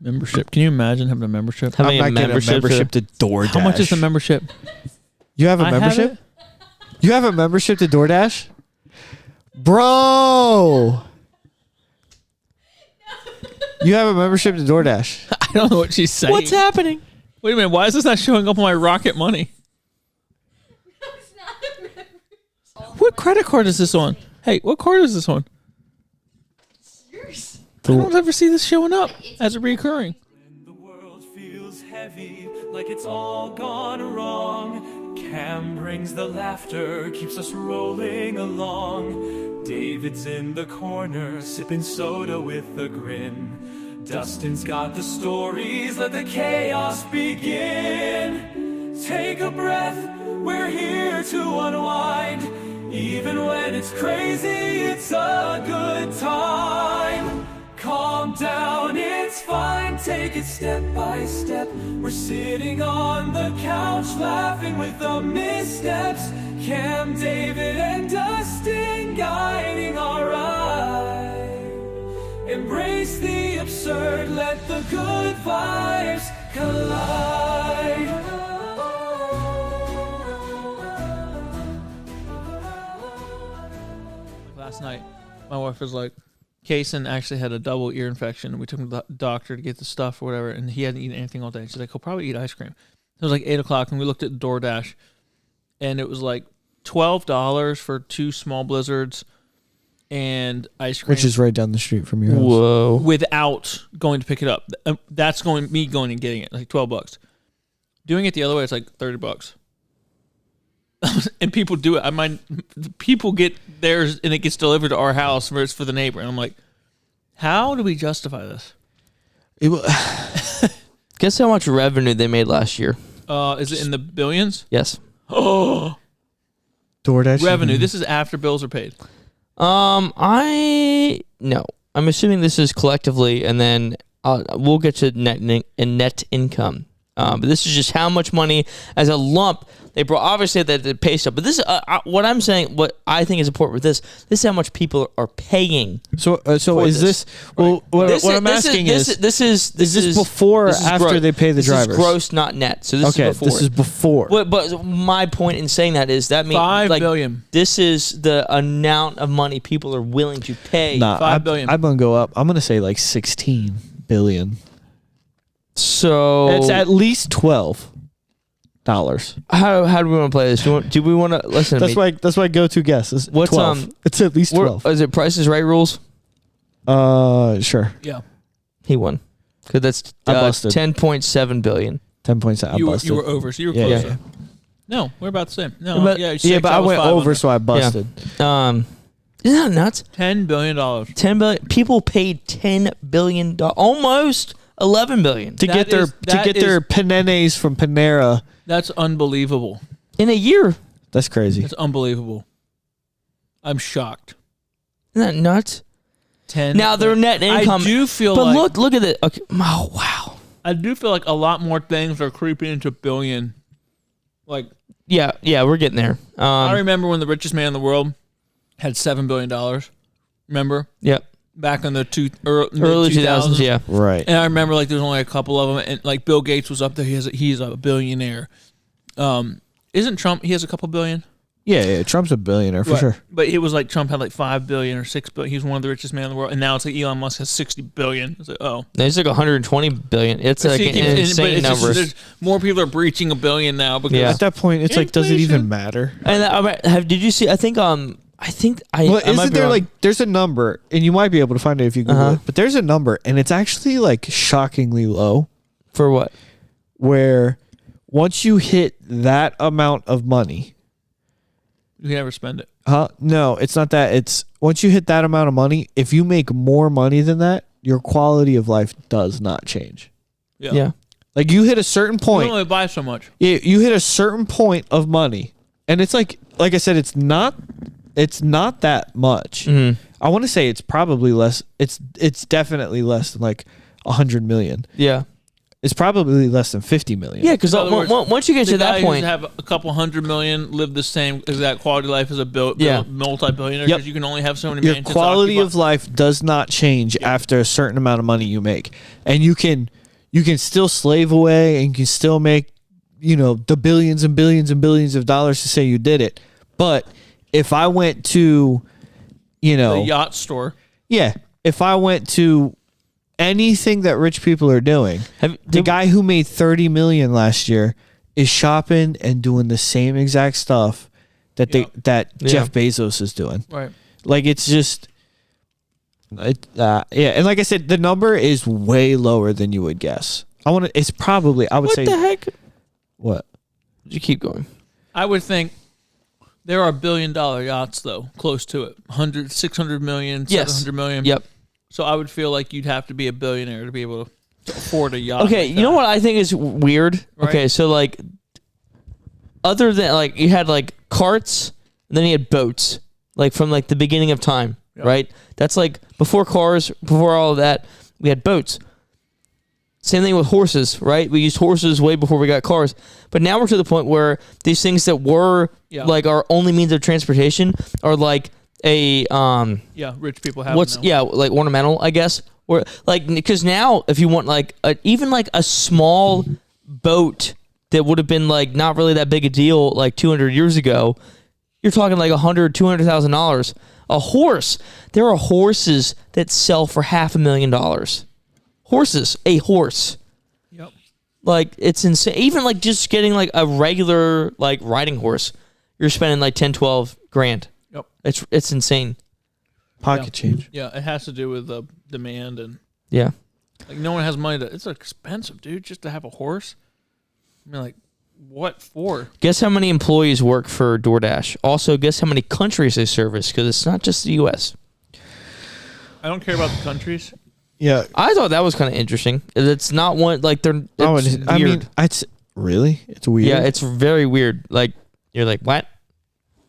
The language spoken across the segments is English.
Membership. Can you imagine having a membership? Having I'm not getting a membership to DoorDash. How much is the membership? You have a I membership? have it. You have a membership to DoorDash? Bro! You have a membership to DoorDash. I don't know what she's saying. What's happening? Wait a minute. Why is this not showing up on my Rocket Money? It's not a membership. What credit card is this on? Hey, what card is this on? Yours. I don't ever see this showing up as a recurring. The world feels heavy, like it's all gone wrong. Cam brings the laughter, keeps us rolling along. David's in the corner, sipping soda with a grin. Dustin's got the stories, let the chaos begin. Take a breath, we're here to unwind. Even when it's crazy, it's a good time. Calm down, it's fine, take it step by step. We're sitting on the couch, laughing with the missteps. Cam, David, and Dustin guiding our ride. Embrace the absurd, let the good vibes collide. Last night, my wife was like, Kaysen actually had a double ear infection, and we took him to the doctor to get the stuff or whatever, and he hadn't eaten anything all day. She's like, he'll probably eat ice cream. It was like 8 o'clock, and we looked at DoorDash, and it was like $12 for 2 small blizzards and ice cream. Which is right down the street from your house. Whoa. Without going to pick it up. That's me going and getting it, like $12. Doing it the other way, it's like $30. And people do it. People get theirs and it gets delivered to our house versus for the neighbor. And I'm like, how do we justify this? Guess how much revenue they made last year? Is it in the billions? Yes. Oh, DoorDash revenue. This is after bills are paid. No. I'm assuming this is collectively, and then we'll get to net income. But this is just how much money as a lump they brought. Obviously, the pay stuff. But this is what I'm saying. What I think is important with this. This is how much people are paying. So is this? Well, what I'm asking is this is before or after they pay the drivers? This is gross, not net. So this is before. This is before. But my point in saying that is that means $5 billion. This is the amount of money people are willing to pay. Nah, $5 billion. I'm gonna go up. I'm gonna say like 16 billion. So It's at least $12. How do we want to play this? Do we want to listen? That's my go-to guess. Is What's 12. It's at least 12. Is it Price is Right rules? Sure. Yeah. He won. Because that's I busted. 10.7 billion. 10.7. I busted. You were over, so you were Yeah, closer. yeah. No, we're about the same. No, But- six, But I went 5 over, under. so I busted. Isn't that nuts? $10 billion. 10 billion. People paid $10 billion. Almost 11 billion. To get their panenes from Panera. That's unbelievable. In a year. That's crazy. That's unbelievable. I'm shocked. Isn't that nuts? 10. Now their net income. I do feel but like. look at it. Okay. Oh, wow. I do feel like a lot more things are creeping into billion. Like, Yeah, we're getting there. I remember when the richest man in the world had $7 billion. Remember? Yep. Back in the Early 2000s, yeah. Right. And I remember like there's only a couple of them, and like Bill Gates was up there. He's a billionaire. Isn't Trump? He has a couple billion. Yeah. Trump's a billionaire for sure. But it was like Trump had like 5 billion or 6 billion. He's one of the richest men in the world, and now it's like Elon Musk has 60 billion. It's like, oh, It's like 120 billion. It's like an insane number. More people are breaching $1 billion now because Yeah. At that point, it's like, does it even matter? And did you see? I think Well, isn't there like there's a number, and you might be able to find it if you Google it, but there's a number, and it's actually like shockingly low. For what? Where once you hit that amount of money, you can never spend it. No, it's not that. It's once you hit that amount of money, if you make more money than that, your quality of life does not change. Yeah. Like you hit a certain You point. only buy so much. You hit a certain point of money, and it's like I said, it's not that much. Mm-hmm. I want to say it's probably less. It's definitely less than like 100 million. Yeah. is probably less than 50 million. Yeah, because In other words, once you get the to that guy point, who's have a couple $100 million, live the same exact quality of life as a multi-billionaire, because you can only have so many Your mansions. quality of life does not change after a certain amount of money you make, and you can still slave away and you can still make the billions and billions and billions of dollars to say you did it. But if I went to the yacht store, if I went to anything that rich people are doing, the guy who made 30 million last year is shopping and doing the same exact stuff that Jeff Bezos is doing. right? Like, it's just, and like I said, the number is way lower than you would guess. It's probably, I would say. What the heck? What? You keep going. I would think there are $1 billion yachts though, close to it, 600 million, Yes. 700 million. Yep. So I would feel like you'd have to be a billionaire to be able to afford a yacht. Okay, like you know that. what I think is weird? Right. Okay, so like, other than like you had like carts, and then you had boats, like from like the beginning of time, right? That's like before cars, before all of that, we had boats. Same thing with horses, right? We used horses way before we got cars, but now we're to the point where these things that were like our only means of transportation are like a rich people have like ornamental, I guess, or like, because now if you want like even like a small boat that would have been like not really that big a deal like 200 years ago, you're talking like $100,000-$200,000. A horse, there are horses that sell for $500,000. A horse. Yep. Like, it's insane. Even like just getting like a regular like riding horse, you're spending like 10-12 grand. Yep. It's insane. Pocket change. Yeah, it has to do with the demand and Yeah. like no one has money to. It's expensive, dude, just to have a horse. I mean, like, what for? Guess how many employees work for DoorDash? Also, guess how many countries they service, because it's not just the U.S. I don't care about the countries. Yeah. I thought that was kind of interesting. It's not one like they're. It's weird. I mean, it's really, it's weird. Yeah, it's very weird. Like, you're like, what?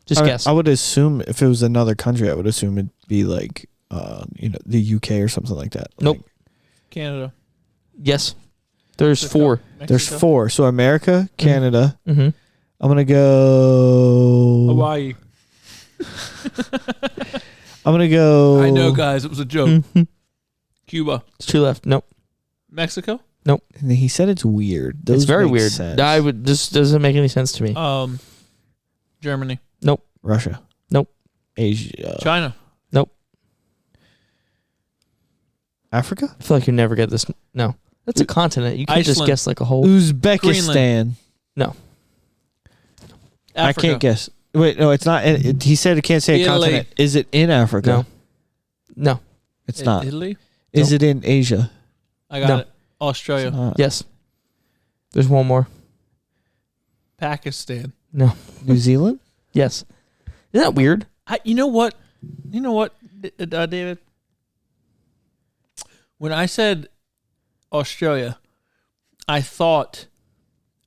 Just guess. I would assume if it was another country, I would assume it'd be like, the UK or something like that. Nope. Like, Canada. Yes. There's Mexico. 4. there's Mexico. 4. So America, Canada. Mm-hmm. I'm gonna go Hawaii. I'm gonna go. I know, guys. It was a joke. Mm-hmm. Cuba. It's 2 left. Nope. Mexico. And he said it's weird. Those It's very make weird. sense. This doesn't make any sense to me. Germany. Russia. Nope. Asia. China. Africa. I feel like you never get this. No. That's a continent. You can't just Iceland. guess like a whole. Uzbekistan. No. I Africa. can't guess. Wait, no, it's not. He said it can't say a Italy. continent. Is it in Africa? No. It's not. Italy. Is it in Asia? I got No. it. Australia. It's not. Yes. There's one more. Pakistan. No. New Zealand? Yes. Isn't that weird? You know what? David? When I said Australia, I thought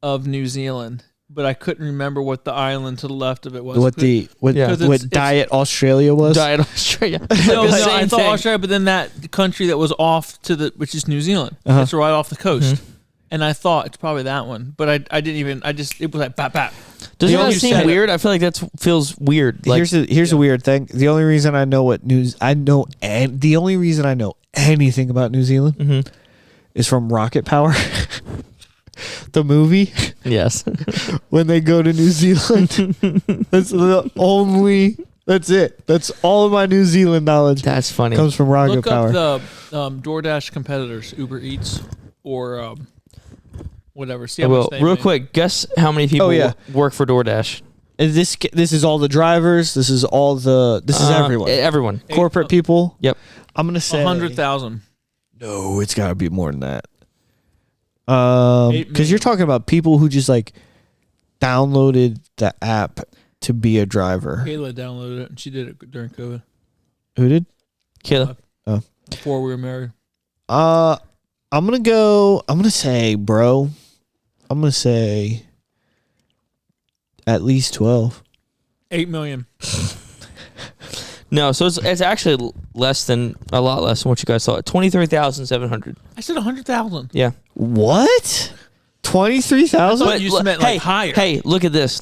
of New Zealand, but I couldn't remember what the island to the left of it was. What Yeah. 'Cause it's- Diet Australia was? Died Australia. No, The no, I same thought thing. Australia, but then that country that was off which is New Zealand. Uh-huh. That's right off the coast. Mm-hmm. And I thought it's probably that one, but I didn't even. it was like bap bap. Doesn't The that only seem said- weird? I feel like that feels weird. Like, Here's a weird thing. The only reason I know the only reason I know anything about New Zealand Mhm. is from Rocket Power, the movie. Yes. When they go to New Zealand, that's it. That's all of my New Zealand knowledge That's funny. comes from Rocket Look Power. up the DoorDash competitors, Uber Eats or whatever. See I how will. much they Real make. quick, guess how many people work for DoorDash? And this is all the drivers. This is everyone. Everyone. Corporate people. Yep. I'm gonna say 100,000. No, it's got to be more than that. 8 Because you're talking about people who just like downloaded the app to be a driver. Kayla downloaded it, and she did it during COVID Who did? Kayla. before we were married. I'm gonna say, bro. I'm gonna say at least 12. 8 million. No, so it's actually a lot less than what you guys thought. 23,700. I said 100,000. Yeah. What? 23,000? But you meant like higher. Hey, look at this.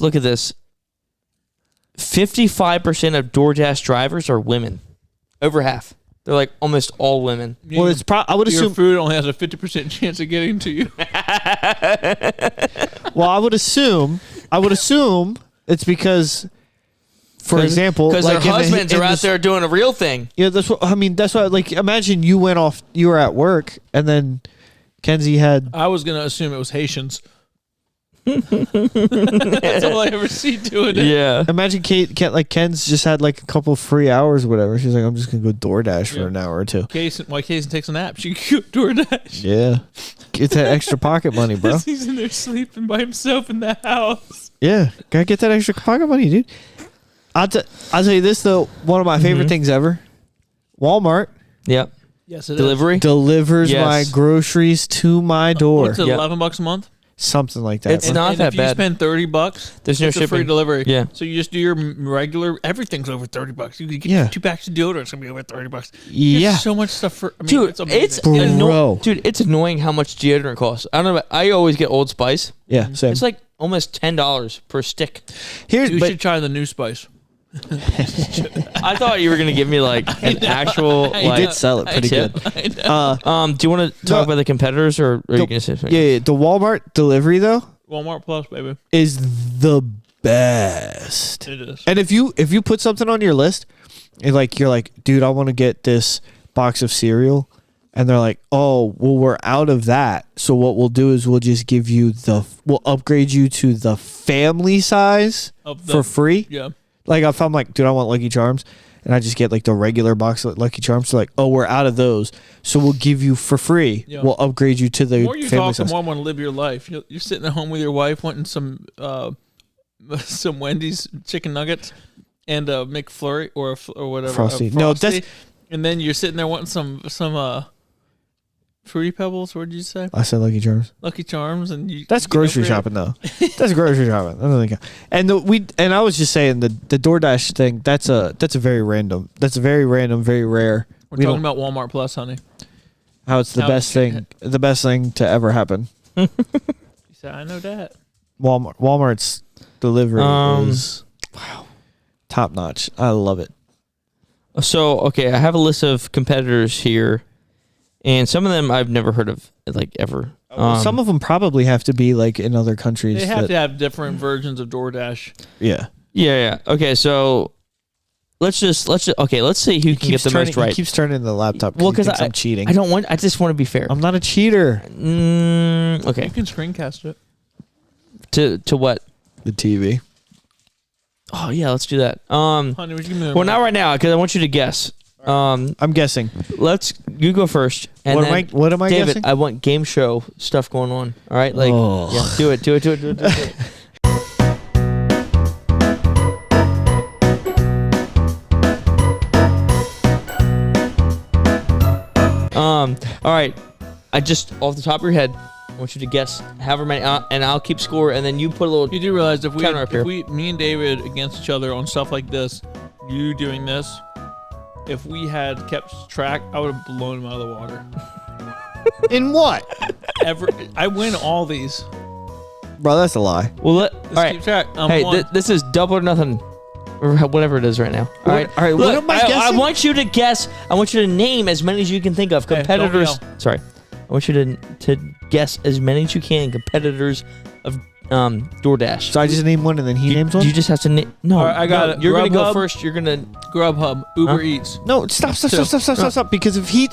55% of DoorDash drivers are women. Over half. They're like almost all women. Well, it's I would Your assume. food only has a 50% chance of getting to you. Well, I would assume it's because, for example, because like their in the- husbands in are out this- there doing a real thing. Yeah, that's what I mean. That's why, like, imagine you were at work, and then Kenzie had. I was gonna assume it was Haitians. That's all I ever see doing it. Yeah. Imagine Ken's just had like a couple free hours or whatever. She's like, I'm just gonna go DoorDash for an hour or two. Why Kaysen takes a nap? She can go DoorDash. Yeah, get that extra pocket money, bro. He's in there sleeping by himself in the house. Yeah, gotta get that extra pocket money, dude. I'll tell you this though. One of my favorite things ever. Walmart Yep. Yes, it Delivery. delivers Yes. my groceries to my door. What's it, Yeah. $11 a month? Something like that. It's bro. not and that if bad. you spend $30, There's no it's a free shipping. delivery. Yeah. So you just do your regular. Everything's over $30. You get Yeah. 2 packs of deodorant. It's gonna be over $30. Yeah. There's so much stuff for. I mean, Dude, it's amazing. it's Bro. dude, it's annoying how much deodorant costs. I don't know. I always get Old Spice. Yeah, same. It's like almost $10 per stick. Here's You but should try the new spice. I thought you were gonna give me like an actual I he like. did sell it pretty tip. good. I know. Do you want to talk No. about the competitors, or are you gonna say something? Yeah, the Walmart delivery though Walmart Plus, baby. is the best. It is. And if you put something on your list, and like you're like, dude, I want to get this box of cereal, and they're like, oh, well, we're out of that. So what we'll do is we'll just give you we'll upgrade you to the family size Of for free. Yeah. Like if I'm like, dude, I want Lucky Charms, and I just get like the regular box of Lucky Charms, so like, oh, we're out of those, so we'll give you for free. Yeah. We'll upgrade you to The the more you family talk, the size. more I want to live your life. You're sitting at home with your wife, wanting some Wendy's chicken nuggets and a McFlurry or whatever. Frosty. A No, Frosty. And then you're sitting there wanting some Fruity Pebbles. What did you say? I said Lucky Charms. Lucky Charms, and you. That's you grocery upgrade it. shopping though. That's grocery shopping. I don't think. And I was just saying the DoorDash thing. That's a very random. That's very random, very rare. We're We talking don't- about Walmart Plus, honey. how it's the how best it's- thing. The best thing to ever happen. You said, I know that. Walmart's delivery Um, is top notch. I love it. So okay, I have a list of competitors here, and some of them I've never heard of, like ever. Some of them probably have to be like in other countries. They have that- to have different versions of DoorDash. Yeah. Yeah. Okay, so let's see who can get the most He right. keeps turning the laptop. Well, because because I'm cheating. I just want to be fair. I'm not a cheater. Okay. You can screencast it. To what? The TV. Oh yeah, let's do that. Honey, would you give me the Well, not right now because I want you to guess. I'm guessing. You go first. And What then, what am I David, guessing? I want game show stuff going on. All right, like Oh. yeah, do it. All right. I just off the top of your head, I want you to guess however many, and I'll keep score, and then you put a little. You do realize if Counter up here. me and David against each other on stuff like this, you doing this, if we had kept track, I would have blown him out of the water. In what? I win all these. Bro, that's a lie. Well, all Let's right. keep track. Hey, One. this is double or nothing, or whatever it is right now. All right. All right, what am I I guessing? want you to guess. I want you to name as many as you can think of Hey, don't competitors. yell. Sorry, I want you to guess as many as you can competitors of DoorDash. So I just name one and then he names one? You just have to name. No, All right, I got no, it. You're gonna go Grubhub. first. You're gonna. Grubhub, Uber Huh? Eats. No, stop. Because if he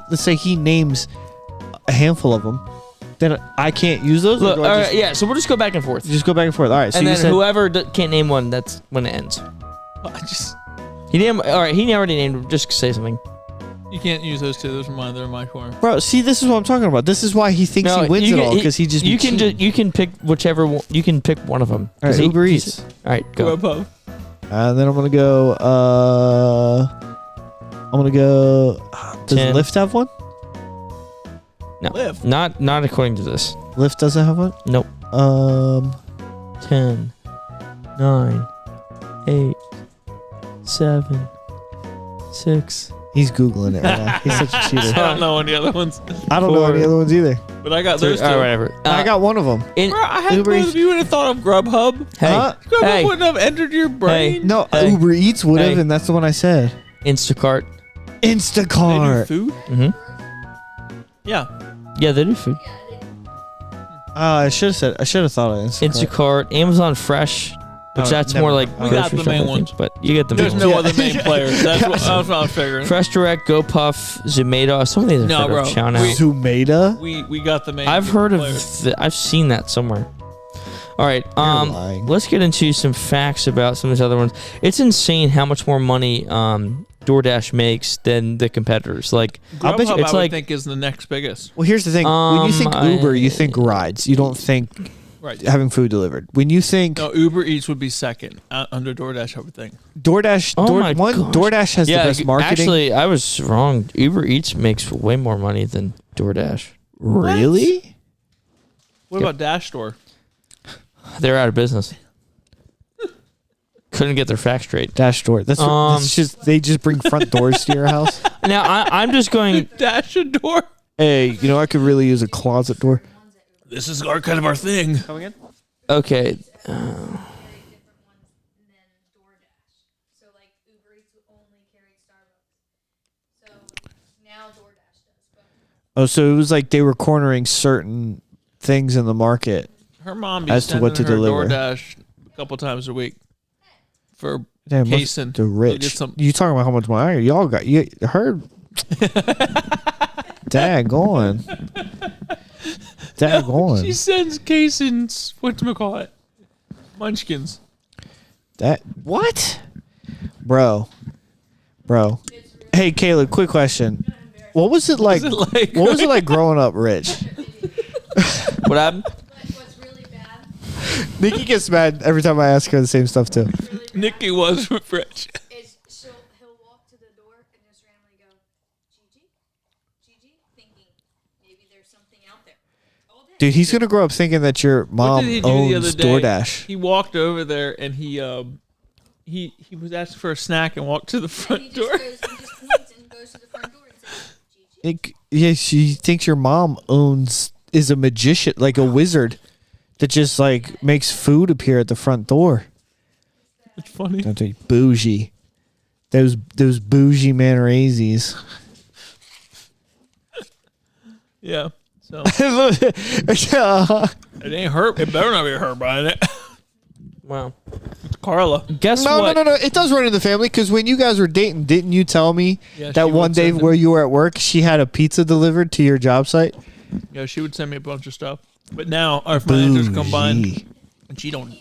let's say he names a handful of them, then I can't use those. or Look, do all I right, just, yeah. So we'll just go back and forth, just go back and forth. All right. So and you then said whoever can't name one, that's when it ends. I just He named. All right, he already named. Just say something. you can't use those two. Those are mine. They're in my corner. bro. See, this is what I'm talking about. This is why he thinks he wins you it can- all because he just you be can cheating. you can pick whichever one, you can pick one of them. All right, Uber Eats. All right, go. Grubhub. And then I'm gonna go. Does 10. Lyft have one? No, Lyft. not according to this. Lyft doesn't have one. Nope. 10, 9, 8, 7, 6. He's googling it right now. He's such a I cheater. don't know any other ones, I don't know any other ones either. but I got those two. All right, whatever. I got one of them. In, Bro, I had Uber both Eats. of you would have thought of Grubhub. hey, Huh? Grubhub hey, wouldn't have entered your brain. No, Hey. Uber Eats would have, Hey. and that's the one I said. Instacart. They do Instacart. food. Mm-hmm. Yeah. Yeah, they do food. I should have thought of Instacart. Instacart, Amazon Fresh, which Oh, that's never more mind. like We got grocery the stuff, main I think, ones. but you get the There's main no ones. other main players. That's what I was figuring. Fresh Direct, GoPuff, Zomato. Some of these are No, bro. Chow now. Zumeda. We got the main. I've heard players. of. I've seen that somewhere. All right. lying. Let's get into some facts about some of these other ones. It's insane how much more money DoorDash makes than the competitors. Like, I'll bet you Grubhub, it's I would like- think is the next biggest. Well, here's the thing. When you think Uber, you think rides. You don't think Right. having food delivered. When you think No, Uber Eats would be second under DoorDash, I would think. DoorDash, Oh my gosh. DoorDash has the best marketing. Actually, I was wrong. Uber Eats makes way more money than DoorDash. really? What about Dash Store? They're out of business. Couldn't get their facts straight. Dash Door. That's just they just bring front doors to your house. Now I'm just going. Dash a door. Hey, you know I could really use a closet door. This is our kind of our thing. Okay. Very different ones than DoorDash. So like Uber Eats only carried Starbucks. So now DoorDash does. But Oh, so it was like they were cornering certain things in the market. Her mom be As to sending what to her deliver. DoorDash a couple times a week for Damn, Cason. the Go rich. get some- You talking about how much money y'all got? You heard? Dag on. Dag on. She sends Cason's whatchamacallit? Munchkins. That what? Bro. Hey Caleb, quick question. What was it like? Is it like What was it like growing up rich? What happened? but what's really bad Nikki gets mad every time I ask her the same stuff too. Nikki was rich. is he'll walk to the door and just randomly go, Gigi, thinking maybe there's something out there. All day. Dude, he's gonna grow up thinking that your What mom did he do the other owns day? DoorDash. He walked over there and he was asking for a snack and walked to the And front he door. just points and goes to the front door and says, Gigi. Yeah, she thinks your mom is a magician, like a wizard, that just like makes food appear at the front door. It's funny. Don't they bougie? Those bougie Manrazis. Yeah. So no, it ain't her. It better not be her buying it. Wow. It's Carla. Guess no, what? no. It does run in the family because when you guys were dating, didn't you tell me Yeah, that she one would day send where you were at work, she had a pizza delivered to your job site? Yeah, she would send me a bunch of stuff. But now our finances combined, Bougie. and she don't.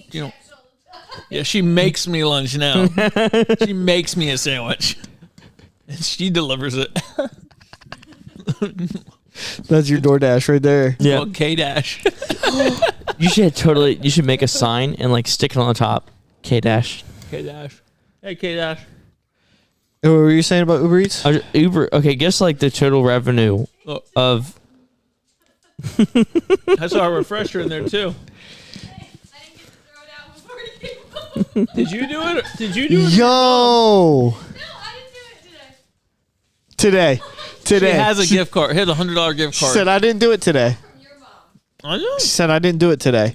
Yeah, she makes me lunch now. She makes me a sandwich, and she delivers it. That's your DoorDash right there. Yeah. Well, K Dash. You should make a sign and like stick it on the top. K Dash. K Dash. Hey, K Dash. What were you saying about Uber Eats? Uber. Okay, guess like the total revenue Look, of. I saw a refresher in there too. I didn't get to throw it out before it came up. Did you do it? Did you do it? Yo, No, I didn't do it today. today. She has a gift card. Here's $100 gift She card. said I didn't do it today. From your mom. I know. She said I didn't do it today.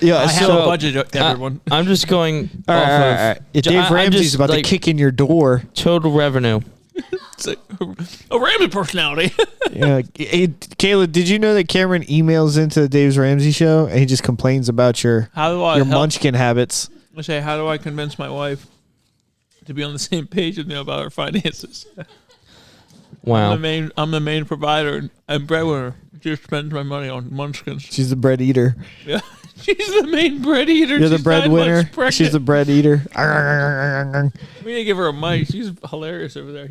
Yeah, I have so a budget, everyone. I'm just going. all off right, of all right. Yeah, Dave I'm Ramsey's just, about like, to kick in your door. total revenue. It's like a Ramsey personality. Yeah, hey, Caleb, did you know that Cameron emails into the Dave Ramsey show and he just complains about your How do I your help? munchkin habits? I say, how do I convince my wife to be on the same page with me about her finances? Wow. I'm the main provider and breadwinner. Just spends my money on munchkins. She's the bread eater. Yeah, she's the main bread eater. You're the She's 9 breadwinner. months pregnant. She's the bread eater. We need to give her a mic. She's hilarious over there.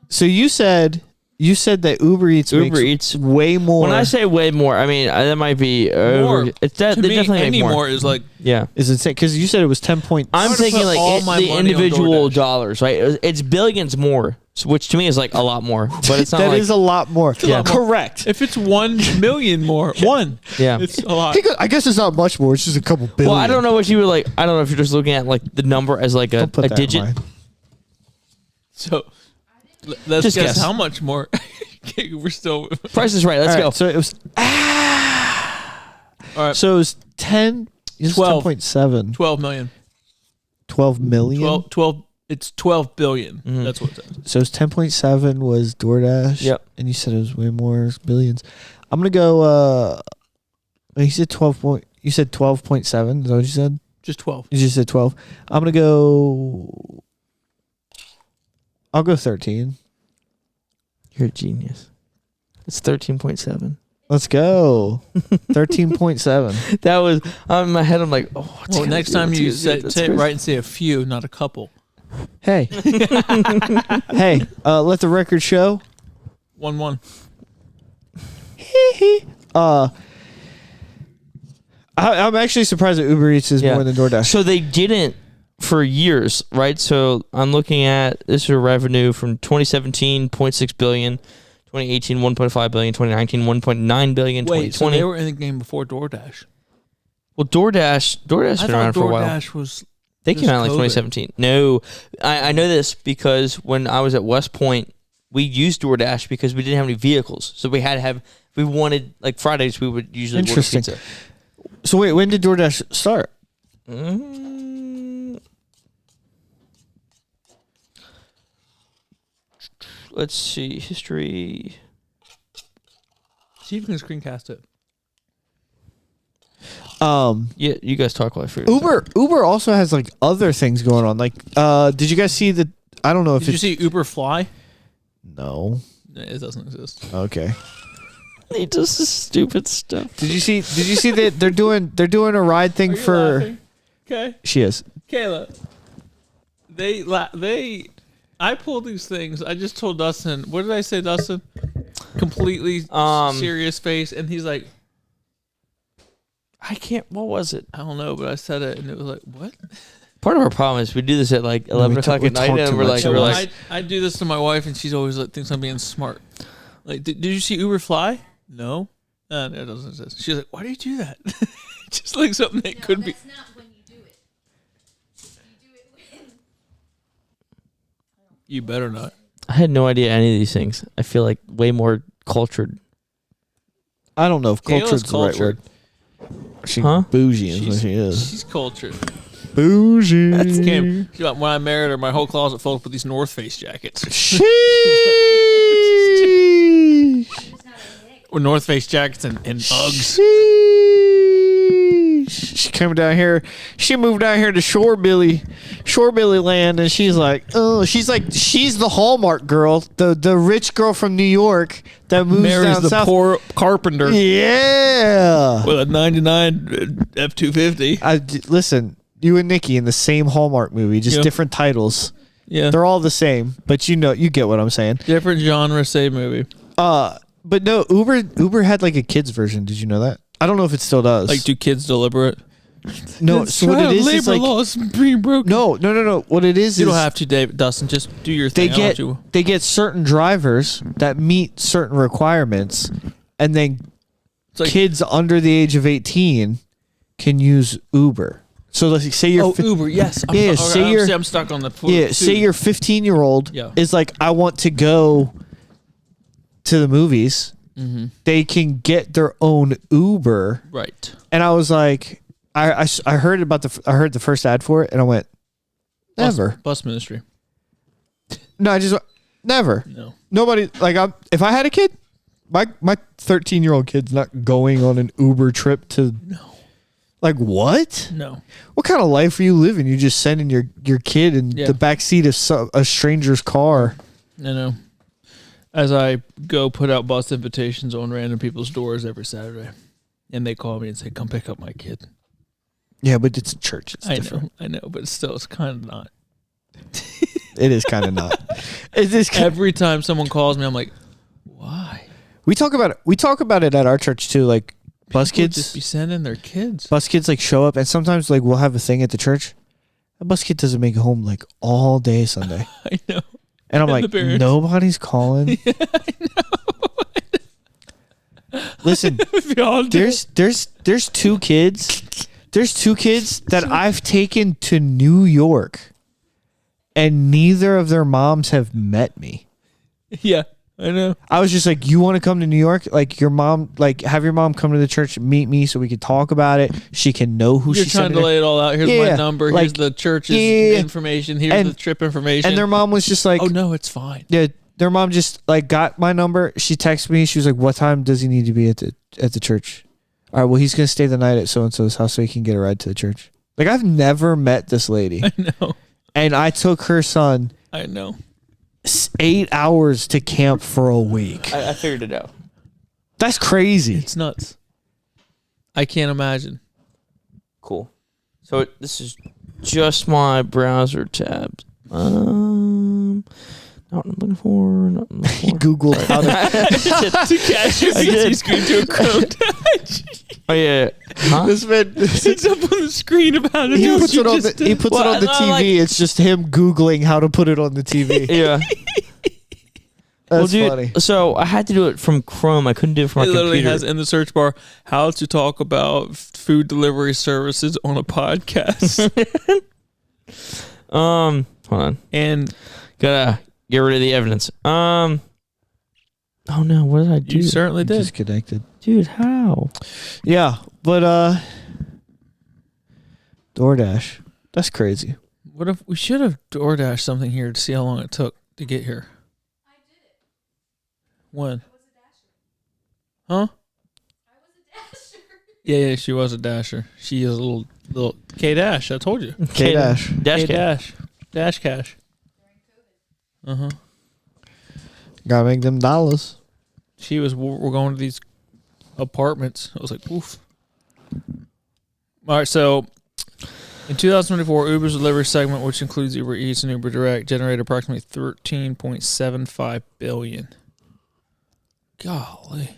So you said that Uber Eats Uber makes Eats. way more. When I say way more, I mean that might be over. More. It's that to they me, definitely any make more is like Yeah. is insane because you said it was 10 point. I'm gonna thinking put like all it, my the money on individual DoorDash. dollars, right? It's billions more, which to me is like a lot more, but it's not That like is a lot more. Yeah. Correct. if it's 1 million more, yeah. it's a lot. He goes, I guess it's not much more. It's just a couple billion. Well, I don't know what you were like. I don't know if you're just looking at like the number as like a Don't put that in digit. mind. So let's Just guess guess. how much more. We're still. Price is right. Let's All go. right, so it was All right. so it was 10. It was 12. 10.7. 12 million. 12 million. 12. It's 12 billion. Mhm. That's what it says. So it was 10.7 was DoorDash. Yep. And you said it was way more, it's billions. I'm gonna go. You said 12 point. You said 12.7. Is that what you said? Just 12. You just said 12. I'm gonna go. I'll go 13. You're a genius. It's 13.7. Let's go. 13.7. That was in my head. I'm like, oh. it's Well, gotta next be- time it's you gotta say, be- that's say it crazy. right and say a few, not a couple. Hey. Hey. Let the record show. 1-1. I'm actually surprised that Uber Eats is Yeah. more than DoorDash. So they didn't for years, right? So I'm looking at this is revenue from 2017, 0.6 billion, 2018, 1.5 billion, 2019, 1.9 billion, Wait, so 2020. they were in the game before DoorDash. Well, DoorDash's I been thought around for a while. DoorDash was. They just came out in like COVID. 2017. No, I know this because when I was at West Point, we used DoorDash because we didn't have any vehicles, so we had to have. If we wanted like Fridays, we would usually order Interesting. pizza. So wait, when did DoorDash start? Let's see history. See if you can screencast it. Yeah, you guys talk while I figure this out. Uber also has like other things going on. Like, did you guys see the? I don't know if Did you it's see Uber Fly? no. It doesn't exist. Okay. He does this stupid stuff. Did you see that they're doing a ride thing for? Okay, She is. Kayla. I pulled these things. I just told Dustin. What did I say, Dustin? Completely serious face, and he's like, I can't. What was it? I don't know, but I said it, and it was like, what? Part of our problem is we do this at like 11 we o'clock talk- at we night, talk and too we're much. like, Yeah, we're well, like, I do this to my wife, and she's always like thinks I'm being smart. Like, did you see Uber Fly? No, it doesn't exist. She's like, why do you do that? Just like something that could be. That's not when you do it. You do it when. You better not. I had no idea any of these things. I feel like way more cultured. I don't know if Kayla's cultured's the right cultured. word. She Huh? bougie is what she is. She's cultured. Bougie. Came, when I married her, my whole closet filled up with these North Face jackets. Sheesh. Or North Face jackets and Uggs. She came down here. She moved down here to Shorebilly land, and she's like, oh, she's the Hallmark girl, the rich girl from New York that moves Marries down the south. poor carpenter Yeah. with a 99 F-250. Listen, you and Nikki in the same Hallmark movie, just Yeah. different titles. Yeah. They're all the same, but you get what I'm saying. Different genre, same movie. But no, Uber had like a kids version. Did you know that? I don't know if it still does. Like, do kids deliberate? no, so what it is labor like laws being broken. no. What it is You is don't have to, David. Dustin, just do your they thing. I'll let get you. they get certain drivers that meet certain requirements, and then It's like, kids under the age of 18 can use Uber. So let's say you're Uber, yes. Yeah, say you're- I'm stuck on the say your 15-year-old Yeah. is like, I want to go to the movies. Mm-hmm. They can get their own Uber. Right. And I was like, I heard I heard the first ad for it, and I went, never. Bus ministry. No, I just went, never. No. Nobody, like, if I had a kid, my 13-year-old kid's not going on an Uber trip to. No. Like, what? No. What kind of life are you living? You're just sending your kid in Yeah. the backseat of a stranger's car. I know. As I go put out bus invitations on random people's doors every Saturday, and they call me and say, "Come pick up my kid." Yeah, but it's church. It's different. I know, but still, it's kind of not. It is kind of not. It is. Every time someone calls me, I'm like, "Why?" We talk about it at our church too. Like bus People kids, just be sending their kids. bus kids like show up, and sometimes like we'll have a thing at the church. A bus kid doesn't make it home like all day Sunday, I know. and I'm And like, the parents. nobody's calling. Listen, We all do. there's two kids. There's two kids that I've taken to New York, and neither of their moms have met me. Yeah, I know. I was just like, you want to come to New York? Like your mom, like have your mom come to the church, meet me so we can talk about it. She can know who You're she's trying to lay it all out. Here's Yeah, my number. like, Here's the church's yeah. information. Here's And- the trip information. And their mom was just like, oh no, it's fine. yeah, their mom just like got my number. She texted me. She was like, what time does he need to be at the church? All right, well, he's gonna stay the night at so and so's house so he can get a ride to the church. Like I've never met this lady, I know. and I took her son I know. 8 hours to camp for a week. I figured it out. That's crazy. It's nuts. I can't imagine. Cool. So this is just my browser tabs. Not what I'm looking for. Not what I'm looking for. Googled how to. To catch your I did. PC screen to a Chrome tab. Oh yeah. Huh? This man, It's up on the screen of how to he do puts what it you on the just he did. puts Well, it on the I TV. like- It's just him Googling how to put it on the TV. Yeah. That's dude, funny. so I had to do it from Chrome. I couldn't do it from It my literally computer. has in the search bar how to talk about food delivery services on a podcast. Hold on. And Gotta get rid of the evidence. Oh no, what did I do? you certainly did. Disconnected. Dude, how? Yeah, but DoorDash. That's crazy. What if we should have DoorDash something here to see how long it took to get here? I did it. When? I was a dasher. Huh? I was a dasher. Yeah, she was a dasher. She is a little K Dash. I told you. K-Dash. Dash K K. Dash. Dash Cash. During COVID. Gotta make them dollars. She was. We're going to these apartments. I was like, oof. All right, so in 2024, Uber's delivery segment, which includes Uber Eats and Uber Direct, generated approximately $13.75 billion. Golly. Isn't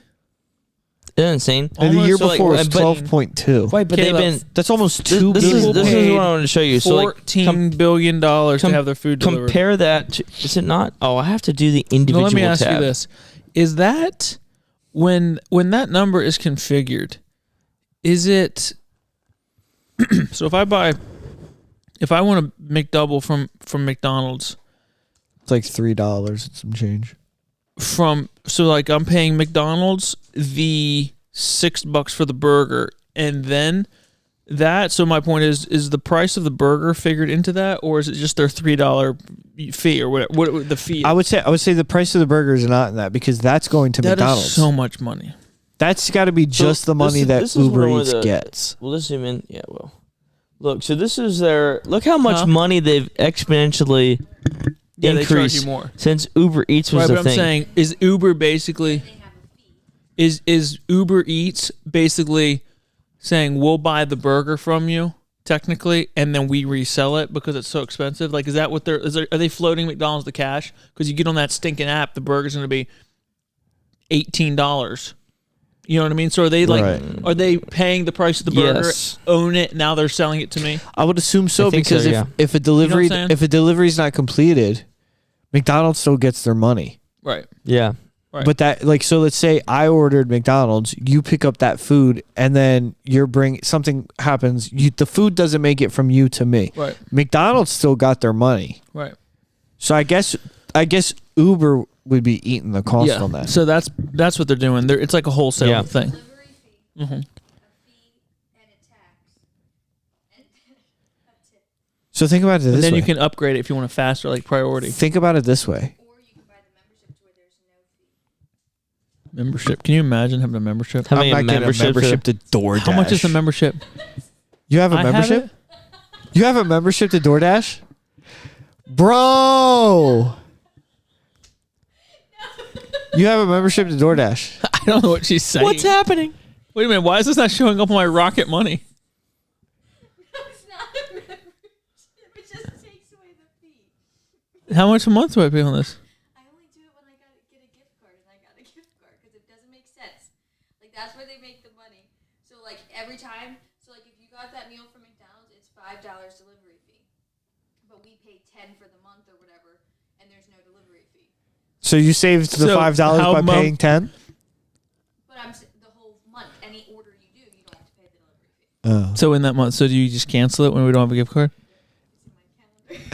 that insane? And the year Almost before like was 12.2. Right, but they've Caleb, been. That's almost This, $2 this billion. is this is what I wanted to show you. So like, $14 billion to com- have their food delivered. compare that. To, is it not? Oh, I have to do the Now, individual let me ask tab. you this: is that when that number is configured? Is it so? If I want a McDouble from McDonald's, It's like $3 and some change. like I'm paying McDonald's the $6 for the burger, and then that. So my point is the price of the burger figured into that, or is it just their $3 fee or whatever? What the fee? I would say the price of the burger is not in that because that's going to that McDonald's. is so much money. That's got to be just the money that this is Uber one of Eats the- gets. Well, let's zoom in. Yeah, well, look. So this is their. Look how much Huh? money they've exponentially Yeah, they charge you increased more. since Uber Eats was Right, the but I'm thing. saying is Uber basically. They have a fee. Is Uber Eats basically saying we'll buy the burger from you technically, and then we resell it because it's so expensive? Like, is that what are they floating McDonald's the cash? Because you get on that stinking app, the burger's going to be $18. You know what I mean? So are they like, Right. are they paying the price of the burger, Yes. own it, now they're selling it to me? I would assume so I think because so, yeah. if a delivery You know what I'm saying? if a delivery is not completed, McDonald's still gets their money. Right. Yeah. Right. But that like so let's say I ordered McDonald's, you pick up that food and then something happens, the food doesn't make it from you to me. Right. McDonald's still got their money. Right. So I guess Uber would be eating the cost on that. So that's what they're doing. It's like a wholesale Yeah. thing. Delivery fee, Mhm. a fee, and a tax. And that's it. So think about it And this then way. you can upgrade it if you want a faster like priority Think about it this way. Or you can buy the membership to where there's no fee. membership. Can you imagine having a membership? Having I'm a not getting membership to DoorDash. How much is the membership? You have a I have membership? it. You have a membership to DoorDash? Bro. You have a membership to DoorDash. I don't know what she's saying. What's happening? Wait a minute. Why is this not showing up on my Rocket Money? No, it's not a membership. It just takes away the fee. How much a month do I pay on this? I only do it when I gotta get a gift card, and I got a gift card because it doesn't make sense. Like that's where they make the money. So like every time, so like if you got that meal from McDonald's, it's $5 delivery fee, but we pay $10 for the month or whatever, and there's no delivery fee. So you saved the So $5 how by mu- paying 10? But the whole month, any order you do, you don't have to pay the delivery fee. Oh. So in that month, so do you just cancel it when we don't have a gift card? It's in my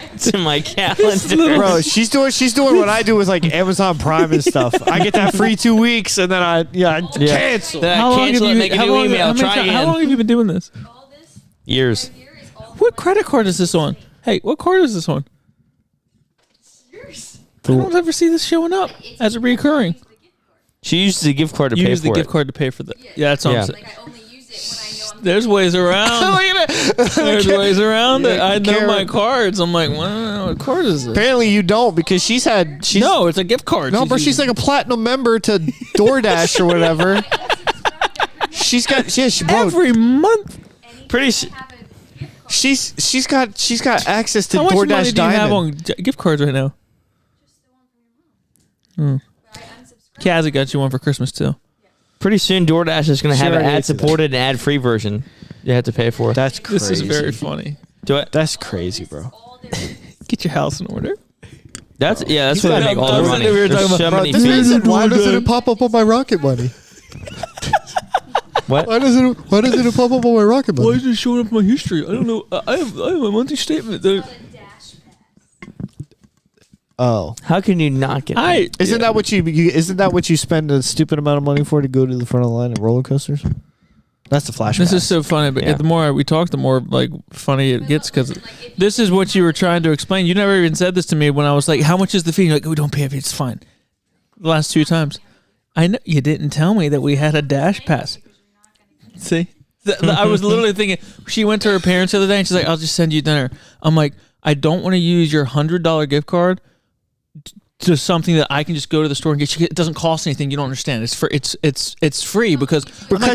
calendar. It's in my calendar. Bro, she's doing what I do with like Amazon Prime and stuff. I get that free 2 weeks and then I cancel. Then I cancel it, make a new email, try how again. long have you been doing this? All this Years. right here is all What credit card is this on? Hey, what card is this on? yours. I don't ever see this showing up as a recurring. Use the gift card. She used the gift card to You pay use the for gift it. card to pay for that. Yeah, that's all Yeah. I'm saying. Like I only use it when I know I'm There's ways around. There's ways around it. I know my cards. I'm like, what card is this? Apparently you don't because she's No, it's a gift card. No, but she's like a platinum member to DoorDash or whatever. She's got bro, every month. Pretty s- have a gift card. she's got access to How much money DoorDash do you have Diamond. on gift cards right now? Just the one from your mom. But I unsubscribed. Kazzy got you one for Christmas too. Pretty soon, DoorDash is going to She have an already ate ad-supported and ad-free version. You have to pay for. That's crazy. This is very funny. Do it. That's crazy, bro. All their Get your house in order. That's that's where they make all their I'm money. sitting here There's talking so about- many Bro, this fees. is- why doesn't it pop up on my Rocket Money? What? Why doesn't it pop up on my Rocket Money? Why is it showing up in my history? I don't know. I have a monthly statement. That a dash pass. Oh, How can you not get? that? isn't that what you spend a stupid amount of money for to go to the front of the line at roller coasters? That's the flash. This pass. is so funny, but Yeah. the more we talk, the more like funny it gets because Listen, like, if this is what you were trying to explain. You never even said this to me when I was like, "How much is the fee?" You're like, "We don't pay a fee. It's fine." The last 2 times, I know you didn't tell me that we had a dash pass. See, I was literally thinking. She went to her parents the other day and she's like, "I'll just send you dinner." I'm like, I don't want to use your $100 gift card to something that I can just go to the store and get. It doesn't cost anything. You don't understand. It's for it's free because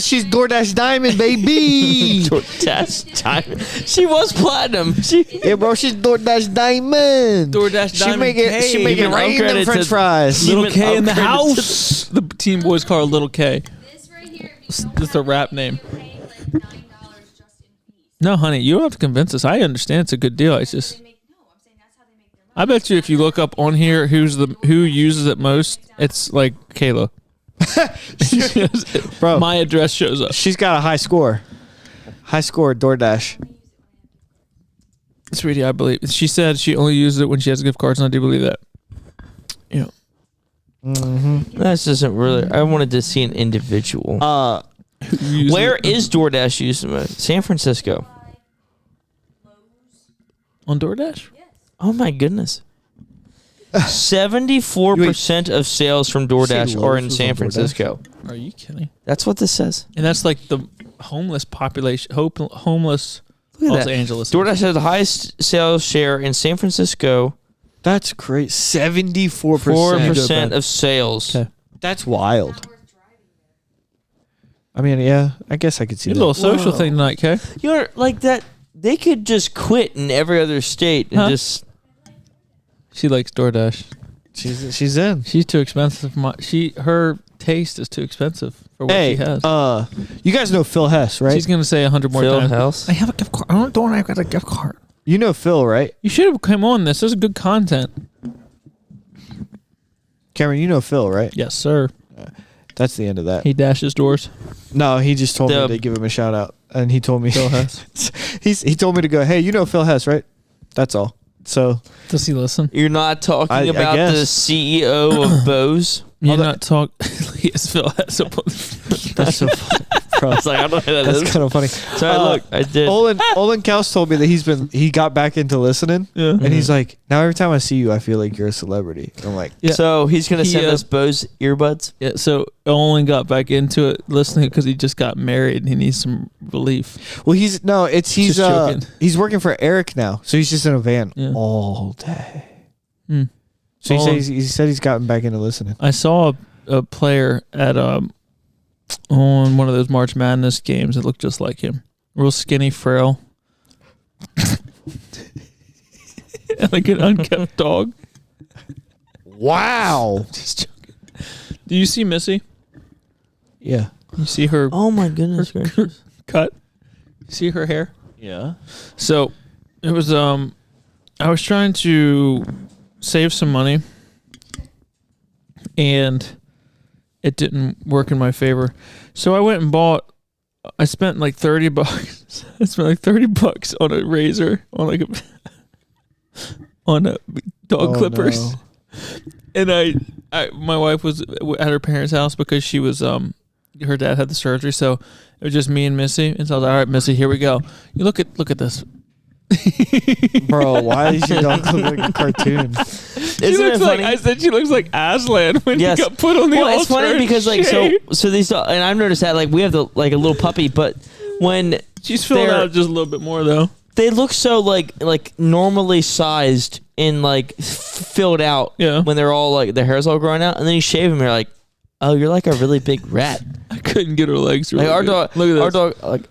she's DoorDash Diamond, baby. DoorDash Diamond. She was platinum. Yeah, bro, she's DoorDash Diamond. DoorDash Diamond K. She make it Even rain them upgraded French to- fries. Little Even K in the upgraded to- house. The team boys call her Little K. this right here, if you It's don't just a have rap it, name. you're paying like $9 just in fees. No, honey, you don't have to convince us. I understand it's a good deal. It's just, I'm saying that's how they make their money. I bet you if you look up on here who uses it most, it's like Kayla. Bro. My address shows up. She's got a high score. High score at DoorDash. Sweetie, I believe she said she only uses it when she has gift cards, and I do believe that. Yeah. That doesn't really. I wanted to see an individual. Where is DoorDash used the most? San Francisco. on DoorDash? Oh my goodness. 74% of sales from DoorDash are in Lowe's was San on DoorDash? Francisco. Are you kidding? That's what this says. And that's like the homeless population. Homeless Look at Los that. Angeles. DoorDash has the highest sales share in San Francisco. That's great. 74%. 4% of sales. Okay. That's wild. I mean, yeah, I guess I could see You that. a little social thing tonight, Kay? You're like that. They could just quit in every other state and Huh? just. She likes DoorDash. She's in. She's too expensive. Her taste is too expensive for what Hey, she has. you guys know Phil Hess, right? She's gonna say 100 more Phil times. House. I have a gift card. I don't. I've got a gift card. You know Phil, right? You should have come on this. This is good content. Cameron, you know Phil, right? Yes, sir. That's the end of that. He dashes doors. No, he just told The- me to give him a shout out, and he told me Phil Hess. he told me to go. Hey, you know Phil Hess, right? That's all. So Does he listen? You're not talking I about the guess. CEO of Bose. You're Although- not talk. Yes, Phil Hess. that's so funny, bro. I was like, I don't know who that That's is. kind of funny. Sorry, look, I did. Olin Kaus told me that he got back into listening, Yeah. and he's like, now every time I see you, I feel like you're a celebrity. I'm like, Yeah. So he's gonna He, send us Bose earbuds. Yeah. So Olin got back into it listening because he just got married and he needs some relief. well, he's Just joking. he's working for Eric now, so he's just in a van Yeah. all day. Hmm. So Olin. he said he's gotten back into listening. I saw a player at on one of those March Madness games that looked just like him. Real skinny, frail, like an unkept dog. Wow. Just joking. Do you see Missy? Yeah. You see her Oh my goodness gracious! cut? See her hair? Yeah. So it was I was trying to save some money and it didn't work in my favor. So I went and I spent like $30. I spent like $30 on a razor on like a on dog Oh, clippers. no. And my wife was at her parents' house because she was her dad had the surgery, so it was just me and Missy. And so I was like, all right, Missy, here we go. You look at this. Bro, why is your dog look like a cartoon? She Isn't looks it funny? like I said she looks like Aslan when Yes. he got put on the Well, altar. it's funny and because like shaved. so these and I've noticed that like we have a little puppy, but when She's filled they're- out just a little bit more though. they look so like normally sized and like filled out Yeah. when they're all like their hair's all growing out, and then you shave them, you're like, oh, you're like a really big rat. I couldn't get her legs. Really Like our good. dog, Look at this. our dog. Like,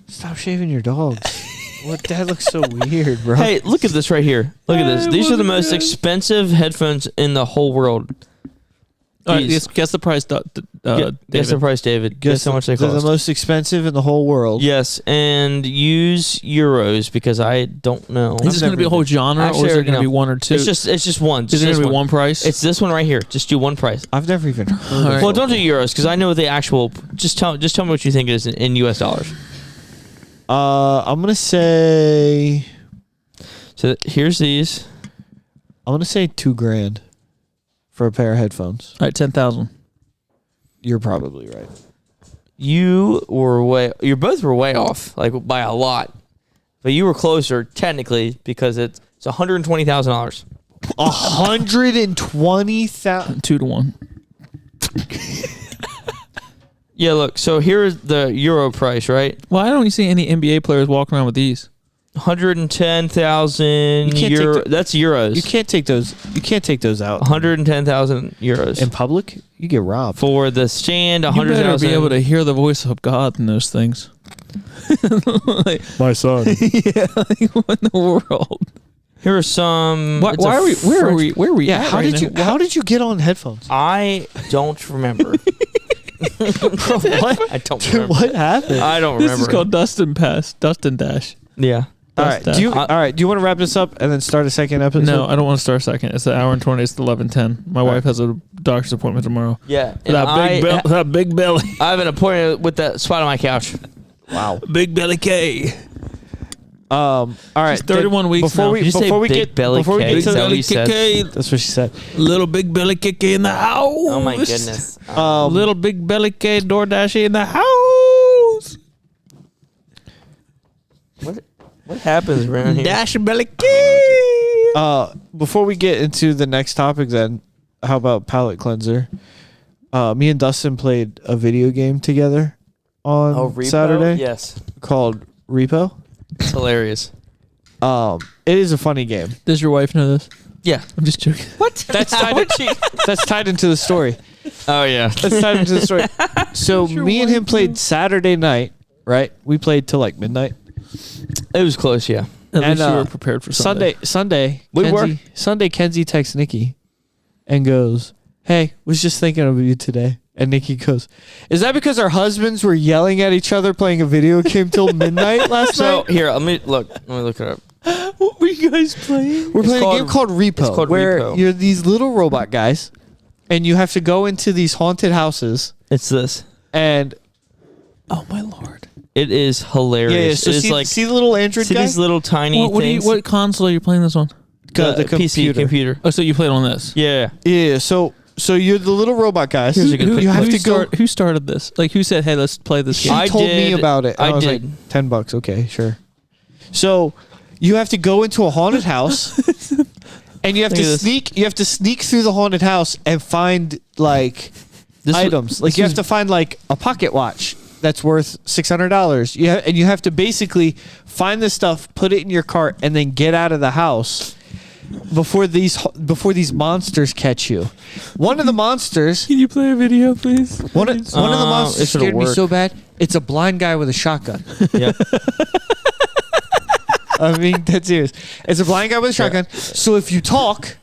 Stop shaving your dogs. What? That looks so weird, bro. hey, look at this right here. Look at this. Hey, These are the look at most that. expensive headphones in the whole world. All right, These. guess the price, Guess the David. price, David. Guess how much they They're cost. the most expensive in the whole world. Yes, and use euros because I don't know. Is this going to be a whole genre, Actually, or is I there already going to be know. one or two? It's just one. is it going to be one price? It's this one right here. Just do one price. I've never even heard All of right. Well, don't do euros because I know the actual. Just tell me what you think it is in US dollars. I'm gonna say So here's these. $2,000 for a pair of headphones. All right, 10,000. You're probably right. You both were way off, like by a lot, but you were closer technically because it's $120,000. 120,000. 2 to 1. Yeah, look. So here's the euro price, right? Why don't you see any NBA players walking around with these? 110,000 You can't euro. take That's euros. You can't take those. You can't take those out 110,000 euros in public. You get robbed. for the stand. You better 100,000. be able to hear the voice of God in those things. Like, My son. yeah, like what in the world? Here are some. Why it's a are we? Where are French- we? Where are we? Yeah. at How right did you? now? How did you get on headphones? I don't remember. Bro, what? I don't Dude, remember. what happened? I don't This remember. is called Dustin Pass. Dustin Dash. Yeah. all right. Dash. Do you? I- All right. Do you want to wrap this up and then start a second episode? No, I don't want to start second. It's an hour and 20. It's 11:10. My wife has a doctor's appointment tomorrow. Yeah. And That big belly. I have an appointment with that spot on my couch. Wow. Big belly K. All right. She's 31 weeks before now. we Did you say before we big get belly before we K? get Is to that what the, you said? that's what she said. Little big belly K in the house. Oh my goodness. Little big belly K DoorDash in the house. What happens around here? Dash belly K. Before we get into the next topic, then how about palate cleanser? Me and Dustin played a video game together on Repo? Saturday Yes. called Repo. It's hilarious. It is a funny game. Does your wife know this? Yeah. I'm just joking. What? That's tied. That's tied into the story. Oh yeah. That's tied into the story. So Does your me and him wife played Saturday night. Right? We played till like midnight. It was close. Yeah. At And, least you were prepared for Sunday. Sunday, We were. Kenzie texts Nikki and goes, "Hey, was just thinking of you today." And Nikki goes, "Is that because our husbands were yelling at each other playing a video game till midnight last So night?" here, let me look it up. What were you guys playing? We're playing called- a game called Repo, it's called where Repo. you're these little robot guys, and you have to go into these haunted houses. It's this. And Oh my lord! It is hilarious. so it is see, like see the little Android see guy, these little tiny What things. what console are you playing this on? The PC computer. Oh, so you played on this? Yeah. Yeah, so you're the little robot guys. Here's a good pic- you have to go. Who started this? Like, who said, "Hey, let's play this She game"? I told me did. about it. And I I was did. like, $10. Okay, sure. So you have to go into a haunted house, and you have Look to at this. sneak. You have to sneak through the haunted house and find like This was- items. Like this you was- have to find like a pocket watch that's worth $600. And you have to basically find this stuff, put it in your cart, and then get out of the house before these monsters catch you. One of the monsters. Can you play a video, please? One of the it monsters should've scared me worked. so bad. It's a blind guy with a shotgun. Yeah. I mean, that's serious. It's a blind guy with a shotgun. So if you talk,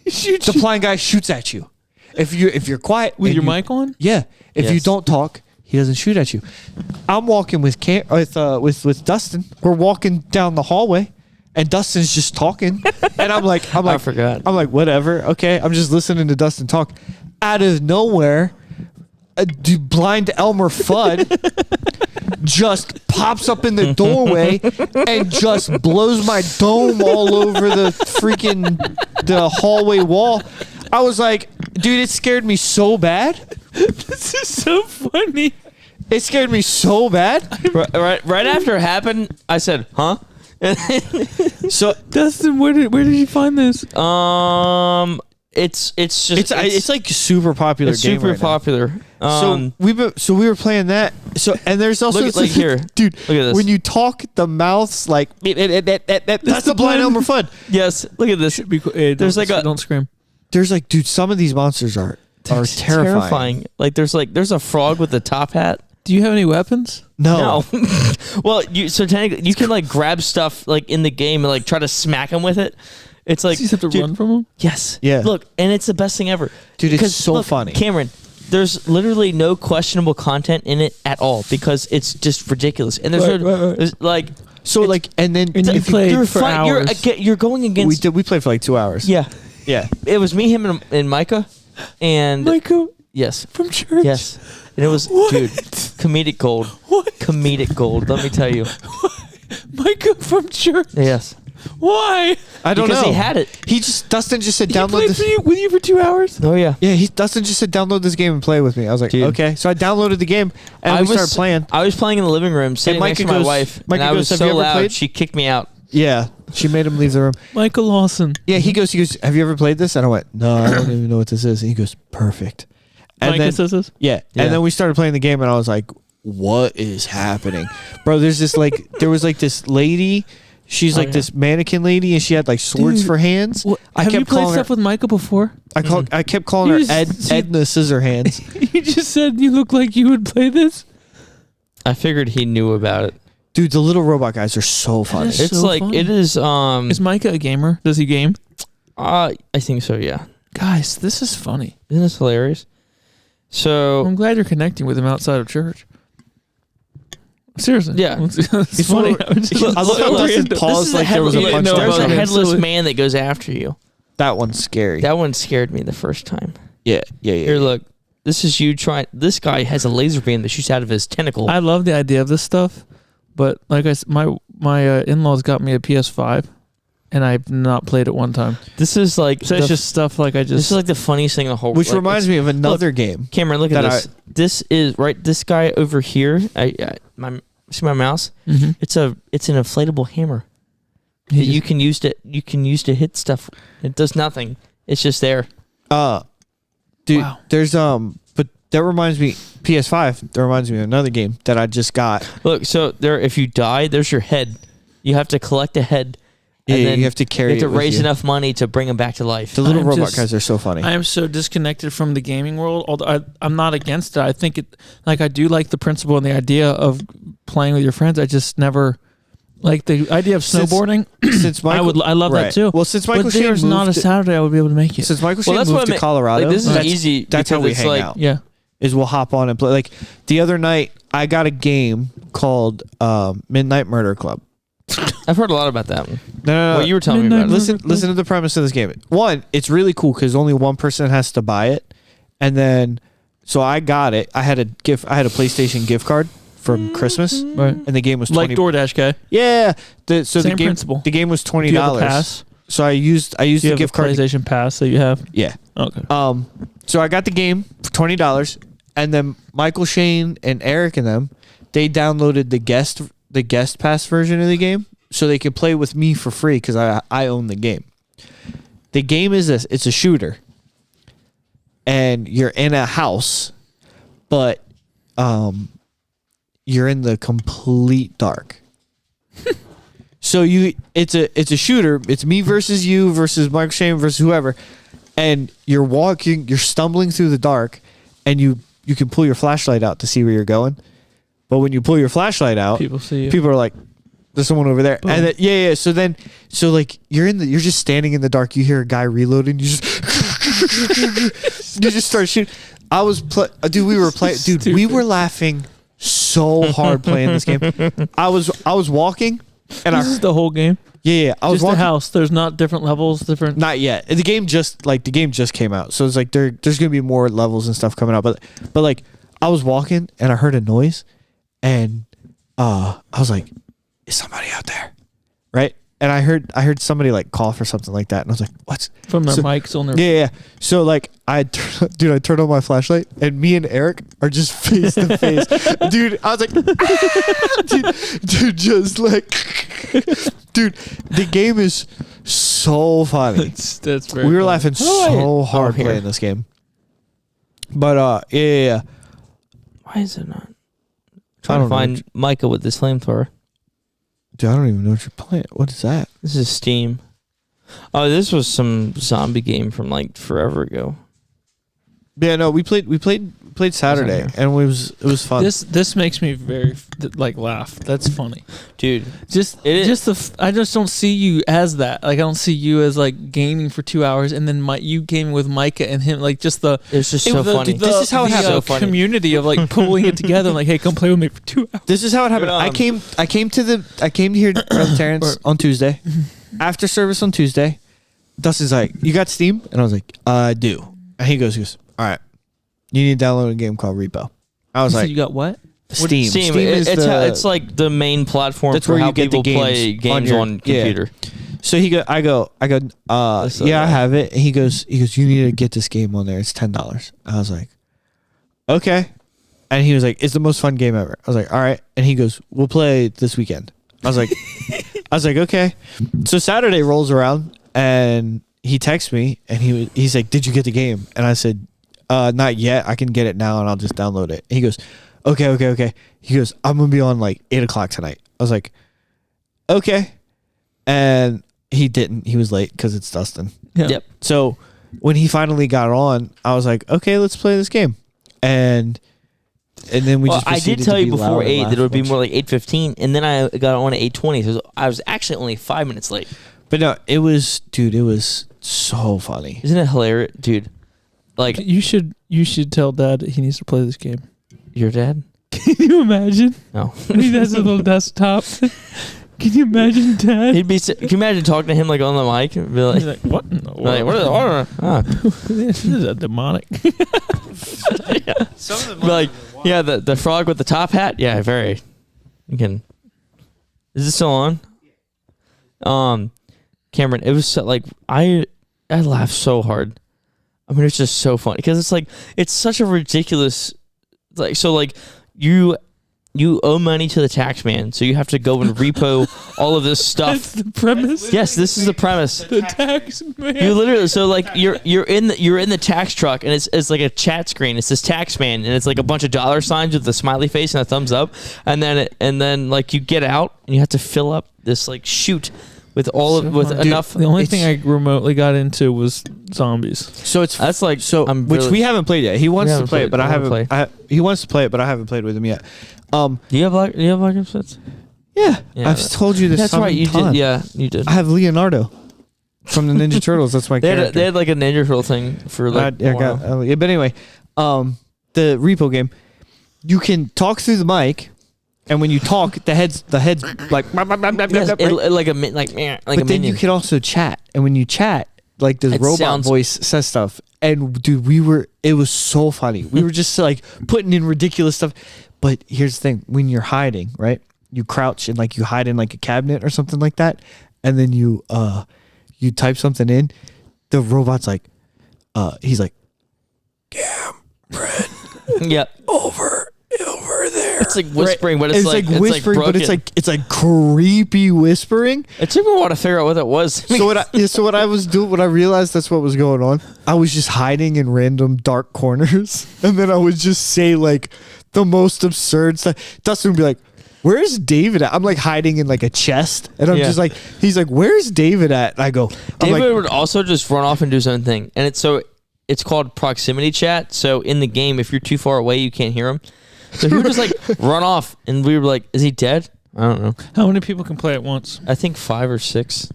the blind guy shoots at you. If you're quiet With and your you- mic on? yeah. If you Yes. don't talk, he doesn't shoot at you. I'm walking with Dustin. We're walking down the hallway, and Dustin's just talking, and I'm like, I forgot. I'm like, whatever, okay. I'm just listening to Dustin talk. Out of nowhere, blind Elmer Fudd just pops up in the doorway and just blows my dome all over the hallway wall. I was like, dude, it scared me so bad. This is so funny. It scared me so bad. Right after it happened, I said, "Huh?" So Dustin, where did you find this? it's like super popular. It's game super right now. popular. So we were playing that. So and there's also Look at- like here. dude. Look at this. When you talk, the mouth's like that's the blind Elmer Fudd. Yes, look at this. There's like don't scream. There's like, dude, some of these monsters are terrifying. Like there's a frog with a top hat. Do you have any weapons? No. No. Well, technically you can like grab stuff like in the game and like try to smack him with it. It's like You just have to run from them. Yes. Yeah. Look, and it's the best thing ever. Dude, it's 'Cause, so look, funny. Cameron, there's literally no questionable content in it at all because it's just ridiculous. And there's Right. there's like So like, and then And you if played you're for fight- you're hours. you're going against we played for like 2 hours. Yeah. Yeah. It was me, him, and Micah, and Michael yes, from church. yes, and it was dude, comedic gold, What? comedic gold. Let me tell you, Michael from church. yes, Why? I don't because know. he had it. Dustin just said He download played this. with you for 2 hours. Oh yeah, Yeah, Dustin just said download this game and play with me. I was like, Dude. okay. So I downloaded the game and we started playing. I was playing in the living room, sitting next to Micah my goes- wife, Micah and I goes, was "Have so you ever loud played?" she kicked me out. Yeah, she made him leave the room. Michael Lawson. Yeah, he goes, have you ever played this? And I went, no, I don't even know what this is. And he goes, perfect. And Micah then, says this. yeah, Yeah. and then we started playing the game, and I was like, what is happening, bro? There was like this lady. She's like yeah. this mannequin lady, and she had like swords Dude, for hands. Have you played calling stuff her. with Michael before? I kept calling her You just- Edna Scissorhands. You just said you look like you would play this. I figured he knew about it. Dude, the little robot guys are so funny. is- It's so like funny. it is. Is Micah a gamer? Does he game? I think so. Yeah, Guys, this is funny. isn't this hilarious? So I'm glad you're connecting with him outside of church. Seriously. Yeah. It's He's funny. full of- I love how so Dustin random. paused this is like a there was a headless- punch no, There's down. a bro. headless Silly. man that goes after you. That one's scary. That one scared me the first time. yeah. Here, look. This is you trying. This guy has a laser beam that shoots out of his tentacle. I love the idea of this stuff, but like I said, my in-laws got me a PS5, and I've not played it one time. this is like. So it's just stuff like I This just is like the funniest thing in the whole. Which like, reminds me of another game. Cameron, look at that this. This is right. This guy over here. See my mouse. Mhm. It's an inflatable hammer that you can use to hit stuff. It does nothing. It's just there. Dude, Wow. there's but that reminds me PS5. That reminds me of another game that I just got. Look, so there. If you die, there's your head. You have to collect a head. Yeah, and then you have to carry You have it to with raise you. enough money to bring him back to life. The little I'm robot just- guys are so funny. I am so disconnected from the gaming world. Although I'm not against it. I think it like I do like the principle and the idea of playing with your friends. I just never like the idea of Since- snowboarding. Since Michael, I love that right. too. Well, since Michael but Shane there's not a moved, Saturday I would be able to make it. since Michael Shane Well, that's moved what I to mean. Colorado, Like, this is that's- easy. That's how because we it's hang like, out. Yeah. Is we'll hop on and play. Like the other night, I got a game called Midnight Murder Club. I've heard a lot about that one. No. What you were telling me Midnight about. Murder- Listen to the premise of this game. One, it's really cool because only one person has to buy it, and then so I got it. I had a PlayStation gift card from Christmas, Right. and the game was Like 20. DoorDash guy. Yeah, the Same game principle. the game was Do $20. you have a pass? So I used Do you the have gift a card. PlayStation pass that you have? Yeah. Okay. So I got the game for $20, and then Michael Shane and Eric and them, they downloaded the guest pass version of the game so they could play with me for free because I own the game. The game is this: it's a shooter, and you're in a house, but you're in the complete dark. So it's a shooter. It's me versus you versus Michael Shane versus whoever, and you're stumbling through the dark, and you can pull your flashlight out to see where you're going, but when you pull your flashlight out, People see you. people are like, "There's someone over there," Boom. and then, yeah. So like you're just standing in the dark. You hear a guy reloading. You just you just start shooting. Dude, we were playing. Dude, we were laughing so hard playing this game. I was walking. And This is the whole game. I was Just a walking. house. There's not different levels. Different. Not yet. The game just came out, so it's like there's gonna be more levels and stuff coming out. But like I was walking and I heard a noise, and I was like, is somebody out there? Right? And I heard somebody like cough or something like that. And I was like, what? From their So- mics on their. Yeah. So like I turned on my flashlight and me and Eric are just face to face. Dude, I was like, dude, just like, dude, the game is so funny. That's very. We were funny. laughing so hard here. playing this game. But yeah. Why is it not? I Trying don't to know. find Micah with this flamethrower. Dude, I don't even know what you're playing. What is that? This is Steam. Oh, this was some zombie game from like forever ago. Yeah, no, we played Saturday here. and it was fun. This makes me very like laugh. That's funny. Dude, Just It is- I just don't see you as that. Like I don't see you as like gaming for 2 hours and then you gaming with Micah and him. Like just the it's just so the- funny. This is how it the, happened. So funny. community of like pulling it together. Like, hey, come play with me for 2 hours. This is how it happened. But, I came to here Brother Terrence on Tuesday. After service on Tuesday, Dustin's like, "You got Steam?" And I was like, "I do." And he goes, "All right, you need to download a game called Repo." I was So like, you got what? "Steam. Steam, is it's like the main platform That's for where you how get the people play games on games your- on yeah. computer. So I go, That's so yeah, I bad. have it. And he goes, you need to get this game on there. It's $10. I was like, okay. And he was like, it's the most fun game ever. I was like, all right. And he goes, we'll play this weekend. I was like, okay. So Saturday rolls around and he texts me and he's like, did you get the game? And I said, not yet. I can get it now and I'll just download it. And he goes, okay. He goes, I'm going to be on like 8:00 tonight. I was like, okay. And he didn't. He was late because it's Dustin. Yeah. Yep. So when he finally got on, I was like, okay, let's play this game. And then we Well, just I did proceeded tell to you be before loud and 8 laugh that it would a be bunch. more like 8:15, and then I got on at 8:20. So I was actually only 5 minutes late. But no, it was so funny. Isn't it hilarious, dude? Like You should tell Dad that he needs to play this game. your dad? Can you imagine No. when he has a little desktop? Can you imagine Dad? He'd be. Can you imagine talking to him like on the mic? And be He's like, like, what in the world? like what? This is a demonic. Some of Be like, yeah, the frog with the top hat. Yeah, very. You can. Is this still on? Cameron, it was so, like I laughed so hard. I mean, it's just so funny because it's such a ridiculous, you owe money to the tax man, so you have to go and repo all of this That's stuff. the premise. Yes, this is the premise. The tax man. You literally you're in the tax truck and it's like a chat screen. It says tax man and it's like a bunch of dollar signs with a smiley face and a thumbs up, and then like you get out and you have to fill up this like chute with enough. The only thing I remotely got into was zombies. So it's That's like which we haven't played yet. He wants to haven't play played it, but it. I I haven't. wanna He wants to play it, but I haven't played with him yet. Do you have Black Ops sets? Yeah, Yeah, I've told you this. That's right. You did. Yeah, you did. I have Leonardo from the Ninja Turtles. That's my They character. had like a Ninja Turtle thing for like. Yeah, yeah, but anyway, the repo game, you can talk through the mic, and when you talk, the head's like, Yes, right? like a But a then you minion. can also chat, and when you chat, like the It robot sounds- voice says stuff. And dude, it was so funny. We were just like putting in ridiculous stuff. But here's the thing: when you're hiding, right? You crouch and like you hide in like a cabinet or something like that, and then you type something in. The robot's like, he's like, Yeah, over there. it's like whispering, but it's like whispering, but it's like creepy whispering. It took me a while to figure out what that was. So what I was doing when I realized that's what was going on, I was just hiding in random dark corners, and then I would just say like the most absurd stuff. Dustin would be like, "Where's David at?" I'm like hiding in like a chest, and I'm Yeah. just like, he's like, "Where's David at?" And I go, I'm David like, would also just run off and do his own thing, and it's called proximity chat. So in the game, if you're too far away, you can't hear him. So he would just like run off, and we were like, "Is he dead?" I don't know. How many people can play at once? I think 5 or 6.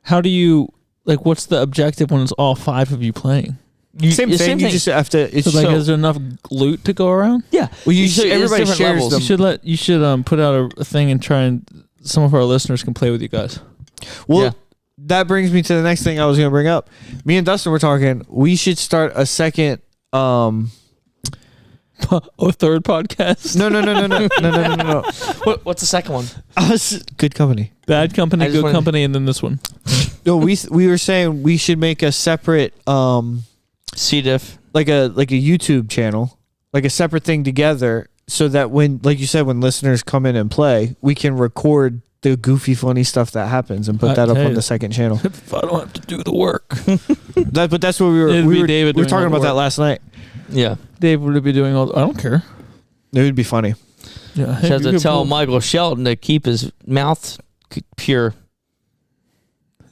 How do you like? What's the objective when it's all 5 of you playing? same thing. You just have to. It's So like, so, is there enough loot to go around? Yeah. well, you So it's everybody different shares levels. them. You should put out a thing and try and some of our listeners can play with you guys. Well, Yeah. that brings me to the next thing I was going to bring up. Me and Dustin were talking. We should start a second a third podcast. No. What's the second one? Good Company. Bad Company, I just Good wanted- Company, and then this one. No, we were saying we should make a separate C diff. like a YouTube channel, like a separate thing together, so that when, like you said, when listeners come in and play, we can record the goofy, funny stuff that happens and put that up Hey. on the second channel. If I don't have to do the work, But that's what It'd be David we were doing talking all the about that work. last night. Yeah. Dave would be doing all. I don't care. It would be funny. Yeah, She has to tell Michael Shelton to keep his mouth pure.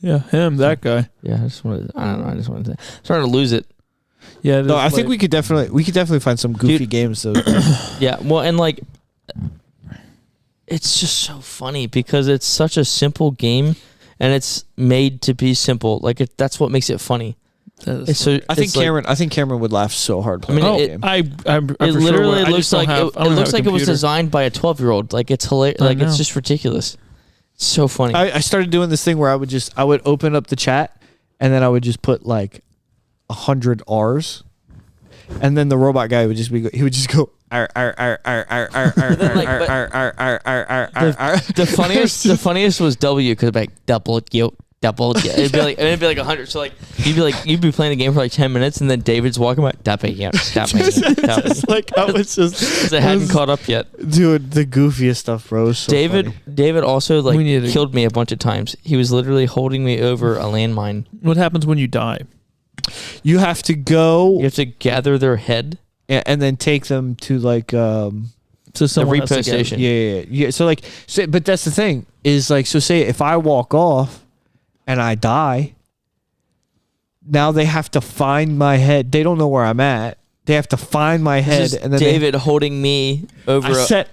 Yeah, him, that guy. Yeah, I just wanted to. Starting to lose it. Yeah, it No, is I think like- we could definitely find some goofy Dude. games though. Yeah, well, and like, it's just so funny because it's such a simple game, and it's made to be simple. Like, that's what makes it funny. that is It's so. I think it's like- Cameron would laugh so hard I mean, playing it- that game. I'm It for sure literally would. I looks just don't like have- it I don't have looks a like it was computer. designed by a 12-year-old. Like, it's hilarious. I Like, it's know. just ridiculous. It's so funny. I started doing this thing where I would open up the chat and then I would just put like 100 R's, and then the robot guy would just go ar ar ar ar ar ar ar then, like, ar but- ar ar ar ar ar ar. The funniest was W, because like double. It'd be like 100. So like you'd be playing the game for like 10 minutes, and then David's walking by Just like I was just because it hadn't caught up yet. doing the goofiest stuff, bro. It was so funny. David also We need like to- killed me a bunch of times. He was literally holding me over a landmine. What happens when you die? You have to go You have to gather their head. and then take them to like So The someone has to repo get- station. yeah. So like, but that's the thing is like, so say if I walk off and I die, now they have to find my head. They don't know where I'm at. They have to find my head, This is and then David holding me over.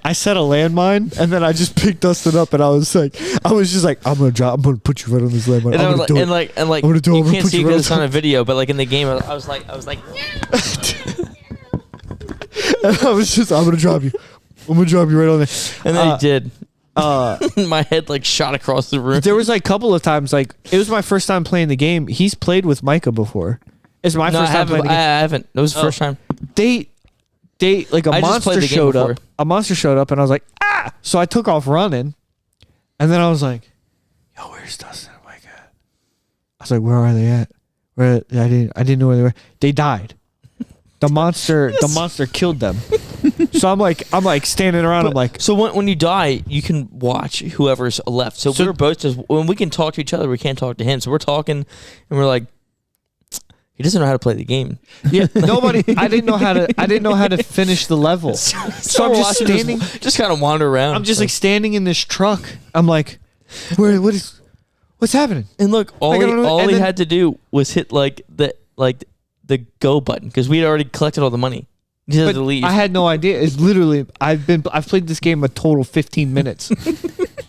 I set a landmine, and then I just picked Dustin up, and I was just like, I'm gonna put you right on this landmine. and, I I'm was gonna like, do it. and like I'm gonna do it. you I'm gonna can't put see you right because it's on on a video, but like in the game, I was like, And I was just, I'm gonna drop you. I'm gonna drop you right on there. and then he did. My head like shot across the room. There was like a couple of times, like it was my first time playing the game. He's played with Micah before. It's my No, I first time playing haven't. the game. I haven't. It was the Oh. first time. They like a I just monster played the game showed before. up. A monster showed up, and I was like, ah! So I took off running, and then I was like, yo, where's Dustin and Micah? I was like, where are they at? Where I didn't know where they were. They died. The monster killed them. So I'm like standing around. I'm like, So when you die, you can watch whoever's left. So So- we're both just when we can talk to each other, we can't talk to him. So we're talking, and we're like, he doesn't know how to play the game. yeah, nobody. I didn't know how to finish the level. So I'm we're just watching this- standing. just kind of wander around. I'm just like standing in this truck. I'm like, what's happening? and look, all like, I he, don't know- all and he then- had to do was hit like the go button because we had already collected all the money. He just had to leave. I had no idea. It's literally I've played this game a total 15 minutes.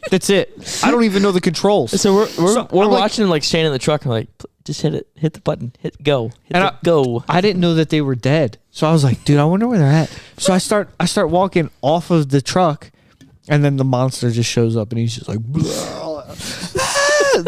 That's it. I don't even know the controls. so we're So, we're I'm like- watching like standing in the truck. And we're like, just hit the button, hit go, hit And the go. I didn't know that they were dead. So I was like, dude, I wonder where they're at. So I start walking off of the truck, and then the monster just shows up, and he's just like,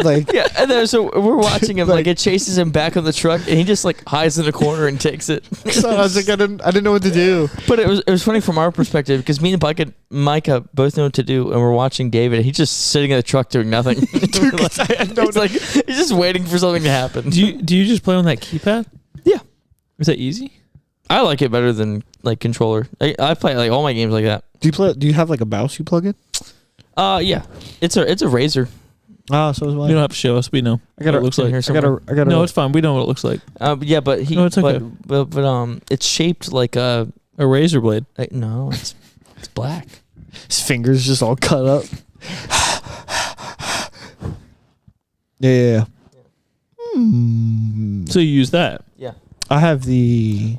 like Yeah, and then so we're watching him like, Like- it chases him back on the truck, and he just like hides in the corner and takes it. so I was like, I didn't know what to do. But it was funny from our perspective because me and Micah both know what to do, and we're watching David. He's just sitting in the truck doing nothing. Dude, 'cause I had no It's like he's just waiting for something to happen. Do you just play on that keypad? Yeah. Is that easy? I like it better than like controller. I play like all my games like that. Do you have like a mouse you plug in? Yeah, it's a Razer. Oh, so is You mine. don't have to show us. We know. I gotta what it looks in like. here I gotta. No, it's fine. We know what it looks like. Yeah, but he. No, it's okay. But it's shaped like a. A razor blade. No, it's black. his fingers just all cut up. Yeah. Hmm. So you use that. Yeah. I have the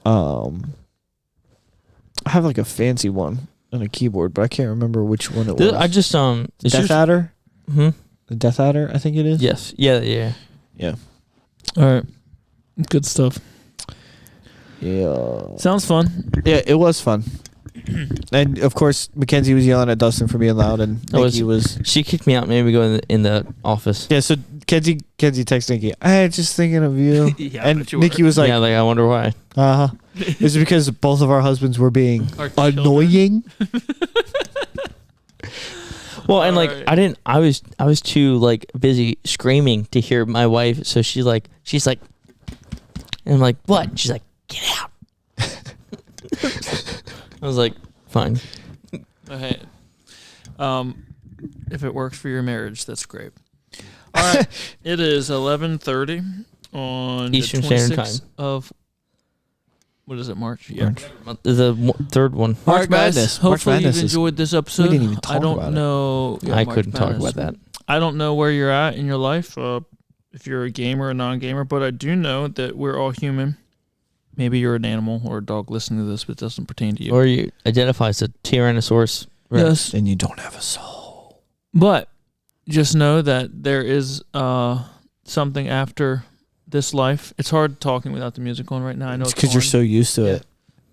I have like a fancy one and a keyboard, but I can't remember which one it was. I just it's Death just, Adder? hmm The Death Adder, I think it is. Yes. Yeah. Yeah. All right. Good stuff. Yeah. Sounds fun. Yeah, it was fun. And of course, Mackenzie was yelling at Dustin for being loud, and That was- Nikki was. She kicked me out. Made me go in the office. Yeah, so Kenzie texted Nikki, I was just thinking of you. Yeah, I and bet you Nikki were. was like, yeah, like I wonder why. uh huh. Is it because both of our husbands were being Our children. annoying? Well, and like Alright. I was too like busy screaming to hear my wife. So she's like, and I'm like, what? And she's like, get out. I was like, fine. Okay. If it works for your marriage, that's great. All right. It is 11:30 on Eastern the Standard 26th of what is it, March? Yeah. The third one. All right, March guys. Madness. March Hopefully Madness you've is- enjoyed this episode. didn't even I talk don't about it. know. Yeah, I March couldn't talk Madness. about that. I don't know where you're at in your life, if you're a gamer or non-gamer, but I do know that we're all human. Maybe you're an animal or a dog listening to this, but it doesn't pertain to you. Or you identify as a Tyrannosaurus Rex. Yes, And you don't have a soul. but just know that there is something after this life. It's hard talking without the music on right now. I know It's it's because you're on. so used to it.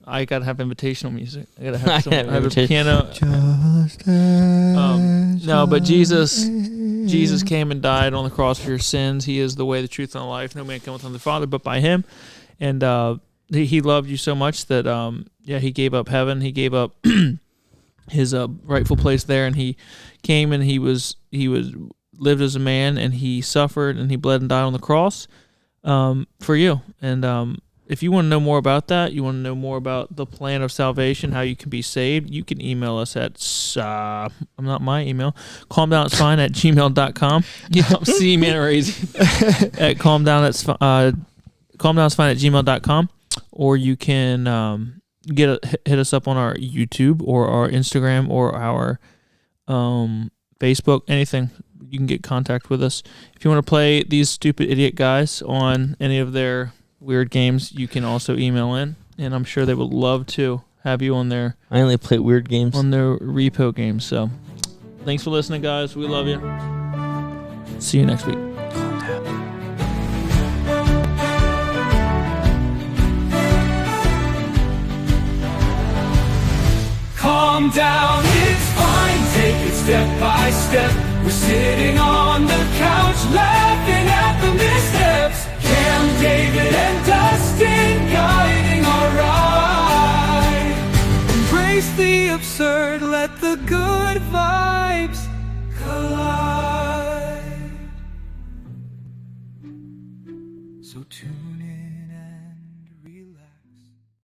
I gotta have invitational music. I gotta I have some. have I have a invita- piano. No, but Jesus Mm-hmm. came and died on the cross for your sins. He is the way, the truth, and the life. No man cometh unto the Father but by Him. And he loved you so much that he gave up heaven. He gave up his rightful place there, and he came and he was lived as a man, and he suffered and he bled and died on the cross for you. And if you want to know more about that, you want to know more about the plan of salvation, how you can be saved, you can email us at not my email, calmdownitsfine@gmail.com. Yeah, I'm C-Man or easy at calmdownsfine@gmail.com, or you can hit us up on our YouTube or our Instagram or our Facebook, anything. You can get contact with us. If you want to play these stupid idiot guys on any of their weird games, you can also email in, and I'm sure they would love to have you on their I only play weird games. repo games. So thanks for listening, guys. We love you. See you next week. Calm down, it's fine. Take it step by step. We're sitting on the couch, laughing at the missteps. Cam, David, and Dustin guiding our ride. Embrace the absurd, let the good vibes collide. So tune in.